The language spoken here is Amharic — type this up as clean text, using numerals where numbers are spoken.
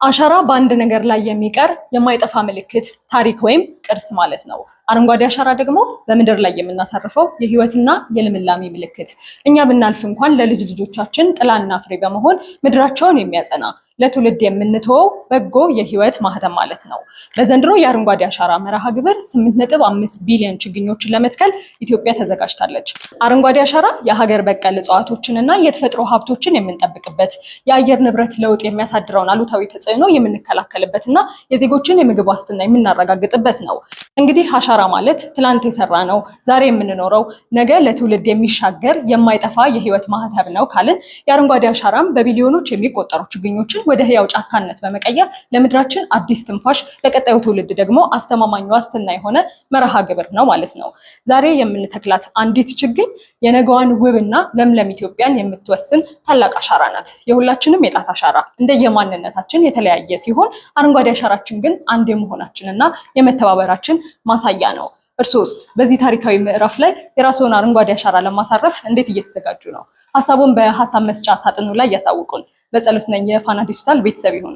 አሻራ በአንድ ነገር ላይ የሚቀር የማይጠፋ ምልክት፣ ታሪክ ወይም ቅርስ ማለት ነው። አረንጓዴ አሻራ ደግሞ በምድር ላይ የምናሳርፈው የህይወትና የልምላሜ ምልክት፣ እኛ ብናልፍ እንኳን ለልጅ ልጆቻችን ጥላና ፍሬ በመሆን ምድራቸውን የሚያጸና ለትውልድ የምንተወው በጎ የህይወት ማህተም ማለት ነው። በዘንድሮ የአረንጓዴ አሻራ መርሃ ግብር 8.5 ቢሊዮን ችግኞችን ለመትከል ኢትዮጵያ ተዘጋጅታለች። አረንጓዴ አሻራ የሀገር በቀል እጽዋቶችንና የተፈጥሮ ሀብቶችን የምንጠብቅበት፣ የአየር ንብረት ለውጥ የሚያሳድረውን አሉታዊ ተጽዕኖ የምንከላከልበትና የዜጎችን የምግብ ዋስትና የምናረጋግጥበት ነው። እንግዲህ አሻራ ማለት ትላንት የሰራ ነው፣ ዛሬ የምንኖረው፣ ነገ ለትውልድ የሚሻገር የማይጠፋ የህይወት ማህተም ነው ካልን የአረንጓዴ አሻራም በቢሊዮኖች የሚቆጠሩ ችግኞችን ወደ ህያው ጫካነት በመቀየር ለምድራችን አዲስ ትንፋሽ፣ ለቀጣዩ ትውልድ ደግሞ አስተማማኝ ዋስትና የሆነ መርሃ ግብር ነው ማለት ነው። ዛሬ የምንተክላት አንዲት ችግኝ የነገዋን ውብና ለምለም ኢትዮጵያን የምትወስን ታላቅ አሻራ ናት። የሁላችንም የጣት አሻራ እንደየማንነታችን የተለያየ ሲሆን አረንጓዴ አሻራችን ግን አንድ የመሆናችንና የመተባበራችን ማሳያ ነው። እርሶስ በዚህ ታሪካዊ ምዕራፍ ላይ የራስዎን አረንጓዴ አሻራ ለማሳረፍ እንዴት እየተዘጋጁ ነው? ሀሳቡን በሀሳብ መስጫ ሳጥኑ ላይ ያሳውቁን። በጸሎት ነኝ የፋና ዲጂታል ቤተሰብ ይሁኑ።